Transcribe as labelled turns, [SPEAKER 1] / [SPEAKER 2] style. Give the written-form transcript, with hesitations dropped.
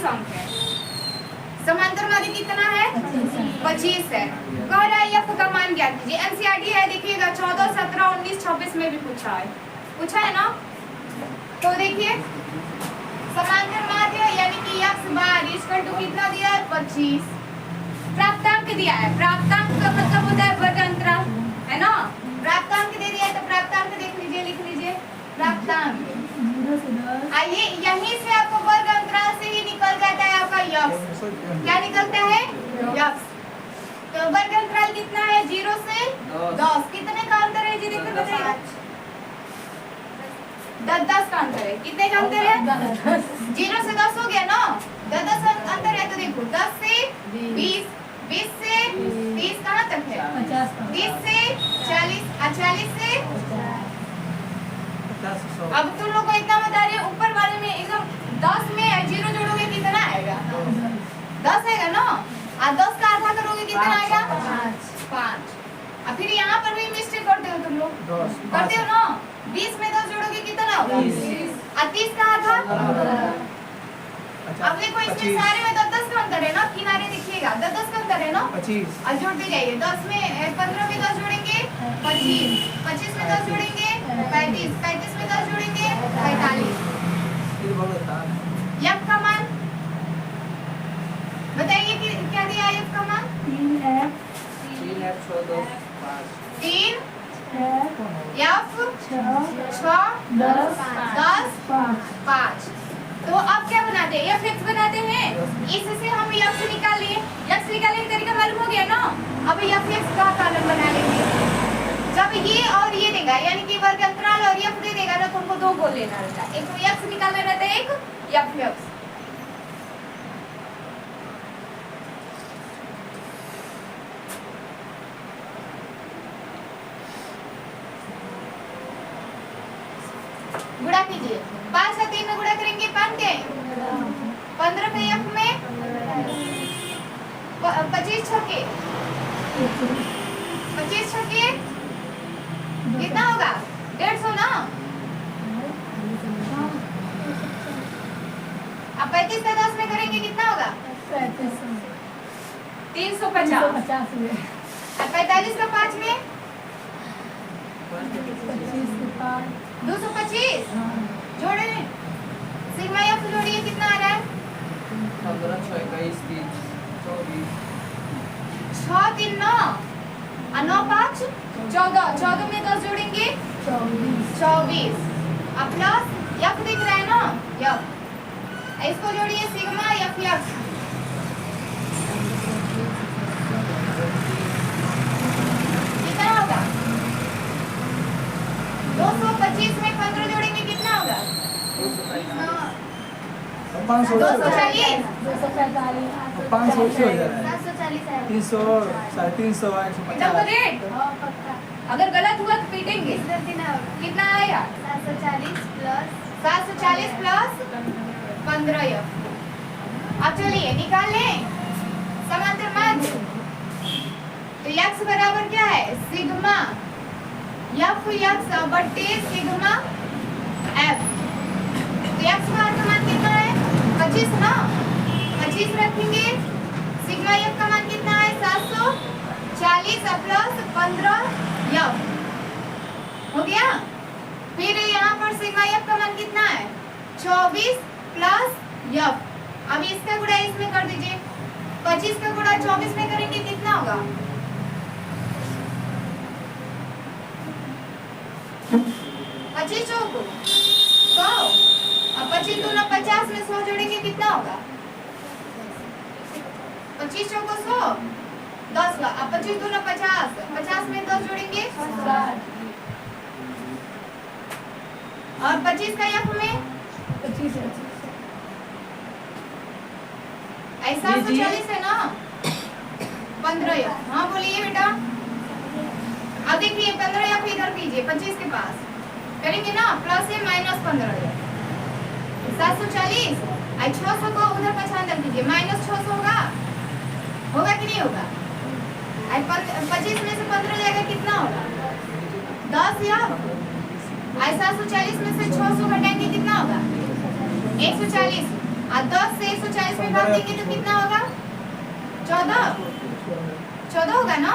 [SPEAKER 1] 25 अंक है। समांतर माध्य कितना है? 25 है। कह रहा है f का मान ज्ञात कीजिए। एनसीईआरटी है, देखिएगा 14, 17, 19, 26 में भी पूछा है ना। तो देखिए समांतर माध्य यानी कि x बार इक्वल टू कितना दिया है? 25। प्राप्तांक दिया है, प्राप्तांक का मतलब होता है वर्ग अंतराल, है ना। प्राप्तांक दे दिया है तो प्राप्तांक देख लीजिए, लिख लीजिए प्राप्तांक। आइए यहीं से आपको वर्ग अंतराल से ही निकल जाता है आपका यक्स। क्या निकलता है? यक्स। तो वर्ग अंतराल कितना है? 0 से 10। कितने का अंतर है जी? देखते बताइए। 10 का अंतर है। कितने का अंतर है? 0 से 10 हो गया ना। 10 अंतर है तो देखो 10 से 20, 20 से 30 कहाँ तक है? 30 से 40, 40 से
[SPEAKER 2] 50।
[SPEAKER 1] अब तुम लोग को इतना बता रही है, ऊपर वाले में एकदम 10 में 0 जोड़ोगे कितना आएगा? 10 आएगा ना। और 10 का आधा करोगे कितना आएगा? 5। और फिर यहाँ पर भी मिस्टेक करते हो तुम लोग, करते हो ना। 20 में 10 जोड़ोगे कितना होगा? 30 का आधा। अब देखो इसमें सारे में 10 का अंतर है ना, किनारे देखिएगा 10 का अंतर है ना।
[SPEAKER 2] 25
[SPEAKER 1] और जोड़ते जाइए। 10 में 15 में 10 जोड़ेंगे 25, 25 में 10 जोड़ेंगे 35, 35 में 10 जोड़ेंगे 45। f का मान बताइए कि क्या दिया है? f का मान
[SPEAKER 2] 3F 6 2 5
[SPEAKER 1] 3 f 6 10 5। तो अब क्या बनाते हैं? f x बनाते हैं। इससे हम f निकाल लिए, x निकालने का तरीका मालूम हो गया ना। अब f x का कॉलम बना लेंगे। जब ये और ये देगा यानी कि वर्ग अंतराल और f दे देगा ना, तो हमको दो गोल लेना रहता है। एक तो x निकालना रहता है, एक f x। गुणा कीजिए। 5 और 3 में गुणा करेंगे 5 के 15 के f में 25 छक्के 25 छक्के कितना होगा? 150 ना। अब 35 का 10 में करेंगे कितना होगा? 350। और 45 का 5 में 225। जोड़े सिग्मा f जोड़िए, कितना आ रहा है?
[SPEAKER 2] 15 6 21 30 24
[SPEAKER 1] 6 3 9 और 9 5 14। 14 में 10 जोड़ेंगे 24। अब प्लस f दिख रहा है ना, f इसको जोड़िए सिग्मा f x। कितना होगा? 225 में 15 जोड़ेंगे कितना होगा? 240।
[SPEAKER 2] 500 से हो जा रहा है।
[SPEAKER 1] 740 है।
[SPEAKER 2] 300 350
[SPEAKER 1] एकदम करेक्ट। अगर गलत हुआ तो पीटेंगे। कितना आएगा? 740 प्लस 15 f। अब चलिए निकाल लें समांतर माध्य। तो x बराबर क्या है? सिग्मा f x बट्टे सिग्मा f। तो x का मान कितना है? 25 ना। 25 रखेंगे। सिग्मा f का मान कितना है? 740 प्लस 15 f हो गया। फिर यहाँ पर सिग्मा f का मान कितना है? 24 प्लस f। अब इसका गुणा इसमें कर दीजिए। 25 का गुणा 24 में करेंगे कितना होगा? 25 चौको 100। अब 25 दूना 50 में 100 जोड़ेंगे कितना होगा? 25 चौको 100 10 का। अब 25 दूना 50, 50 में 10 जोड़ेंगे 60। और 25 का f में 25 ऐसा 740 है ना। 15 f। हाँ बोलिए बेटा। अब देखिए 15 f इधर कीजिए 25 के पास करेंगे ना, प्लस है माइनस 15 f। 740 और 600 को उधर पछाड़ दीजिए, माइनस 600 होगा कि नहीं होगा? 25 में से 15 जाएगा कितना होगा? 10 या 740 में से 600 घटाएंगे कितना होगा? 140। और 10 से 140 में भाग देंगे तो कितना होगा? 14 14 होगा ना।